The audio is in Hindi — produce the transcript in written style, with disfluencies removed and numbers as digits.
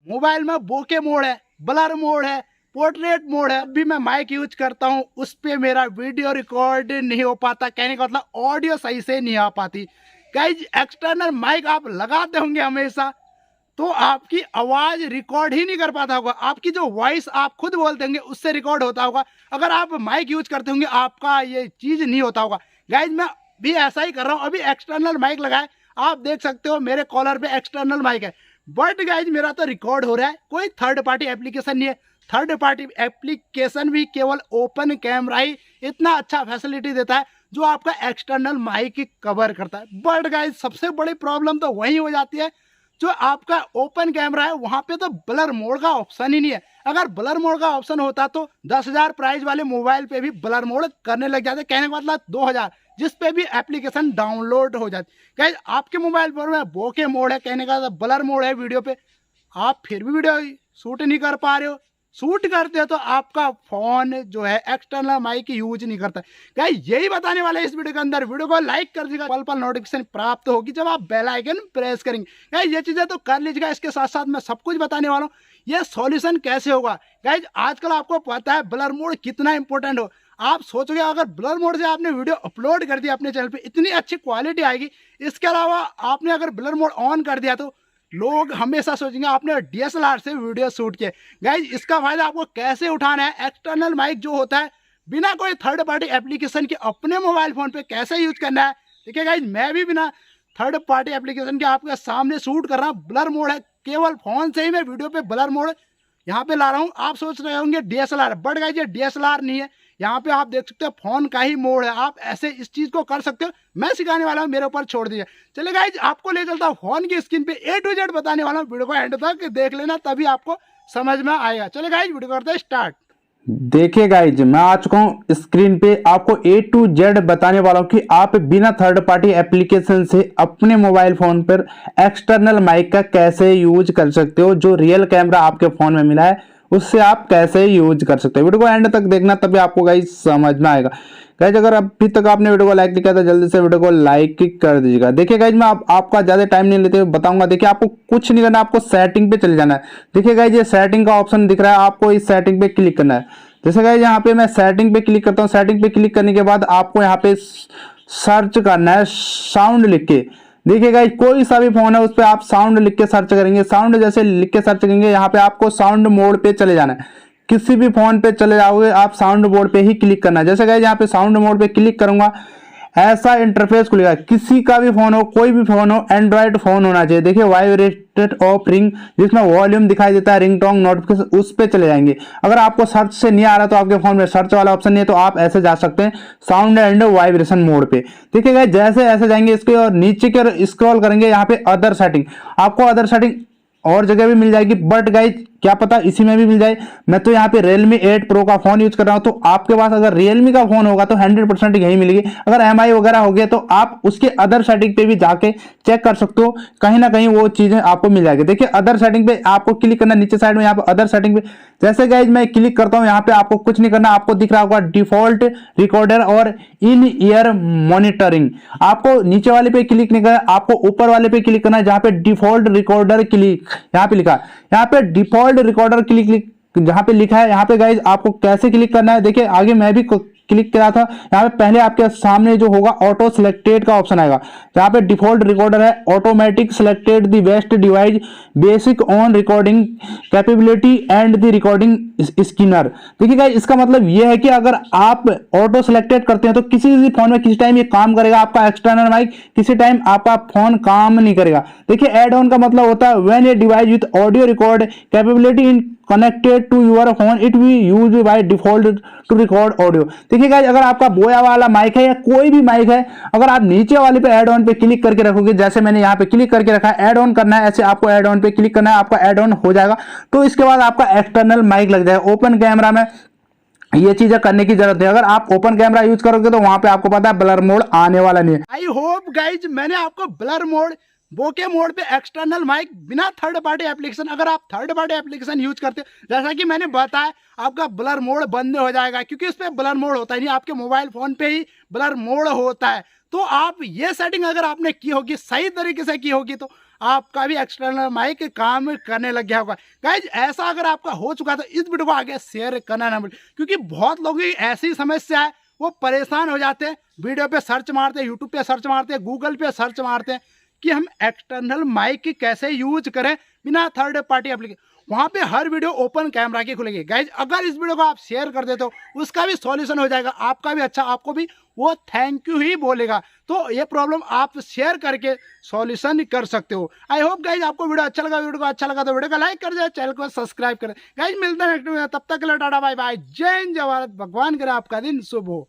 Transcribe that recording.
मोबाइल में बोके मोड है, ब्लर मोड है, पोर्ट्रेट मोड है। भी मैं माइक यूज करता हूँ उस पे मेरा वीडियो रिकॉर्ड नहीं हो पाता, कहने का मतलब ऑडियो सही से नहीं आ पाती। गाइज एक्सटर्नल माइक आप लगाते होंगे हमेशा, तो आपकी आवाज रिकॉर्ड ही नहीं कर पाता होगा। आपकी जो वॉइस आप खुद बोलते होंगे उससे रिकॉर्ड होता होगा। अगर आप माइक यूज करते होंगे आपका ये चीज नहीं होता होगा। गाइज मैं भी ऐसा ही कर रहा हूँ, अभी एक्सटर्नल माइक लगाए, आप देख सकते हो मेरे कॉलर पे एक्सटर्नल माइक है, बट गाइज मेरा तो रिकॉर्ड हो रहा है। कोई थर्ड पार्टी एप्लीकेशन नहीं है। थर्ड पार्टी एप्लीकेशन भी केवल ओपन कैमरा ही इतना अच्छा फैसिलिटी देता है जो आपका एक्सटर्नल माइक कवर करता है। बट गाइज सबसे बड़ी प्रॉब्लम तो वही हो जाती है, जो आपका ओपन कैमरा है वहां पे तो ब्लर मोड का ऑप्शन ही नहीं है। अगर ब्लर मोड का ऑप्शन होता तो 10,000 प्राइस वाले मोबाइल पे भी ब्लर मोड करने लग जाते, कहने का मतलब 2,000, जिस पे भी एप्लीकेशन डाउनलोड हो जाती। गाइस आपके मोबाइल पर में बोके मोड है, कहने का ब्लर मोड है वीडियो पे, आप फिर भी वीडियो शूट नहीं कर पा रहे हो। शूट करते हो तो आपका फोन जो है एक्सटर्नल माइक यूज नहीं करता। गाइस यही बताने वाले इस वीडियो के अंदर। वीडियो को लाइक कर दीजिएगा, पल पल नोटिफिकेशन प्राप्त होगी जब आप बेल आइकन प्रेस करेंगे। गाइस ये चीजें तो कर लीजिएगा, इसके साथ साथ मैं सब कुछ बताने वाला हूँ ये सॉल्यूशन कैसे होगा। गाइस आजकल आपको पता है ब्लर मोड कितना इंपॉर्टेंट हो। आप सोचोगे अगर ब्लर मोड से आपने वीडियो अपलोड कर दिया अपने चैनल पे इतनी अच्छी क्वालिटी आएगी। इसके अलावा आपने अगर ब्लर मोड ऑन कर दिया तो लोग हमेशा सोचेंगे आपने DSLR से वीडियो शूट किए। गाइज इसका फायदा आपको कैसे उठाना है, एक्सटर्नल माइक जो होता है बिना कोई थर्ड पार्टी एप्लीकेशन के अपने मोबाइल फोन पे कैसे यूज करना है। देखिए गाइज मैं भी बिना थर्ड पार्टी एप्लीकेशन के आपके सामने शूट कर रहा हूँ। ब्लर मोड है, केवल फोन से ही मैं वीडियो पे ब्लर मोड यहाँ पे ला रहा हूँ। आप सोच रहे होंगे DSLR, बट गाइज ये DSLR नहीं है। यहाँ पे आप देख सकते हो फोन का ही मोड है, आप ऐसे इस चीज को कर सकते हो। मैं सिखाने वाला हूँ, मेरे ऊपर छोड़ दीजिए। चलिए गाइज आपको ले चलता हूँ फोन की स्क्रीन पे, A to Z बताने वाला हूँ। वीडियो को एंड तक देख लेना, तभी आपको समझ में आएगा। चलिए गाइज वीडियो करते हैं स्टार्ट। देखिए गाइज मैं आ चुका हूँ स्क्रीन पे, आपको A to Z बताने वाला हूँ कि आप बिना थर्ड पार्टी एप्लीकेशन से अपने मोबाइल फोन पर एक्सटर्नल माइक का कैसे यूज कर सकते हो। जो रियल कैमरा आपके फोन में मिला है उससे आप कैसे यूज कर सकते हो। वीडियो को एंड तक देखना, तभी आपको गाइज समझ में आएगा। गाइज अगर अभी तक आपने वीडियो को लाइक नहीं किया तो जल्दी से वीडियो को लाइक कर दीजिएगा। देखिए गाइज मैं आपका ज्यादा टाइम नहीं लेते हुए बताऊंगा। देखिए आपको कुछ नहीं करना, आपको सेटिंग पे चले जाना है। देखिए गाइज ये सेटिंग का ऑप्शन दिख रहा है, आपको इस सेटिंग पे क्लिक करना है। जैसे गाइज यहाँ पे मैं सेटिंग पे क्लिक करता हूँ। सेटिंग पे क्लिक करने के बाद आपको यहाँ पे सर्च करना है साउंड लिख के। देखिए गाइज कोई सा भी फोन है उस पर आप साउंड लिख के सर्च करेंगे। साउंड जैसे लिख के सर्च करेंगे यहाँ पे आपको साउंड मोड पे चले जाना है। किसी भी फोन पे चले जाओगे आप साउंड मोड पे ही क्लिक करना है। जैसे गाइज यहाँ पे साउंड मोड पे क्लिक करूंगा ऐसा इंटरफेस खुलेगा। किसी का भी फोन हो, कोई भी फोन हो, एंड्रॉइड फोन होना चाहिए। देखिए वाइब्रेटेड ऑफ रिंग, जिसमें वॉल्यूम दिखाई देता है, रिंगटोन नोटिफिकेशन, उस पे चले जाएंगे। अगर आपको सर्च से नहीं आ रहा तो आपके फोन में सर्च वाला ऑप्शन नहीं है तो आप ऐसे जा सकते हैं साउंड एंड वाइब्रेशन मोड पे। देखिए गाइस जैसे ऐसे जाएंगे इसके और नीचे के स्क्रॉल करेंगे यहाँ पे अदर सेटिंग, आपको अदर सेटिंग और जगह भी मिल जाएगी, बट गाइज क्या पता इसी में भी मिल जाए। मैं तो यहाँ पे Realme 8 Pro का फोन यूज कर रहा हूँ, तो आपके पास अगर Realme का फोन होगा तो 100% यही मिलेगी। अगर MI वगैरह हो गया तो आप उसके अदर सेटिंग पे भी जाके चेक कर सकते हो, कहीं ना कहीं वो चीजें आपको मिल जाएगी। देखिए अदर सेटिंग पे आपको क्लिक करना, नीचे साइड में यहाँ पे अदर सेटिंग पे जैसे गाइज मैं क्लिक करता हूँ यहाँ पे आपको कुछ नहीं करना। आपको दिख रहा होगा डिफॉल्ट रिकॉर्डर और इन ईयर मॉनिटरिंग। आपको नीचे वाले पे क्लिक नहीं करना, आपको ऊपर वाले पे क्लिक करना है जहाँ पे डिफॉल्ट रिकॉर्डर क्लिक यहाँ पे लिखा है। यहाँ पे डिफॉल्ट रिकॉर्डर क्लिक जहां पे लिखा है यहाँ पे गाइज आपको कैसे क्लिक करना है। देखिए आगे मैं भी क्लिक करा था, यहाँ पे पहले आपके सामने जो होगा ऑटो सिलेक्टेड का ऑप्शन आएगा। यहाँ पे डिफॉल्ट रिकॉर्डर है, automatic selected the best device, basic on recording capability and the recording Skinner. देखिए गाइस इसका मतलब ये है कि अगर आप ऑटो सिलेक्टेड करते हैं तो किसी भी फोन में किसी टाइम ये काम करेगा आपका एक्सटर्नल माइक, किसी टाइम आपका फोन काम नहीं करेगा। देखिए एड ऑन का मतलब होता है when a device with audio record capability in connected to your phone it we use by default to record audio. देखिए गाइस अगर आपका बोया वाला माइक है या कोई भी माइक है, अगर आप नीचे वाले पे ऐड ऑन पे क्लिक करके रखोगे, जैसे मैंने यहाँ पे क्लिक करके रखा है, ऐड ऑन करना है, ऐसे आपको ऐड ऑन पे क्लिक करना है, आपका ऐड ऑन हो जाएगा। तो इसके बाद आपका एक्सटर्नल माइक लग जाएगा। ओपन कैमरा में ये चीजें करने की जरूरत है। अगर आप ओपन कैमरा यूज करोगे तो वहां पे आपको पता है ब्लर मोड आने वाला नहीं है। आई होप गाइज मैंने आपको ब्लर मोड, बोके मोड पे एक्सटर्नल माइक बिना थर्ड पार्टी एप्लीकेशन, अगर आप थर्ड पार्टी एप्लीकेशन यूज करते हो जैसा कि मैंने बताया आपका ब्लर मोड बंद हो जाएगा, क्योंकि उस पर ब्लर मोड होता ही नहीं, आपके मोबाइल फोन पे ही ब्लर मोड होता है। तो आप ये सेटिंग अगर आपने की होगी, सही तरीके से की होगी, तो आपका भी एक्सटर्नल माइक काम करने लग गया होगा। गाइज ऐसा अगर आपका हो चुका है तो इस वीडियो को आगे शेयर करना ना भूलें, क्योंकि बहुत लोगों की ऐसी समस्या है, वो परेशान हो जाते हैं, वीडियो पे सर्च मारते हैं, यूट्यूब पे सर्च मारते हैं, गूगल पे सर्च मारते हैं कि हम एक्सटर्नल माइक कैसे यूज करें बिना थर्ड पार्टी एप्लीकेशन। वहाँ पे हर वीडियो ओपन कैमरा की खुलेगी। गाइज अगर इस वीडियो को आप शेयर कर देते हो उसका भी सॉल्यूशन हो जाएगा, आपका भी अच्छा, आपको भी वो थैंक यू ही बोलेगा। तो ये प्रॉब्लम आप शेयर करके सॉल्यूशन कर सकते हो। आई होप गाइज आपको वीडियो अच्छा लगा। वीडियो को अच्छा लगा तो वीडियो को लाइक कर दे, चैनल को सब्सक्राइब करें। गाइज मिलते हैं नेक्स्ट वीडियो में, तब तक के लिए टाटा बाय बाय, जय हिंद जय भारत, भगवान करे आपका दिन शुभ हो।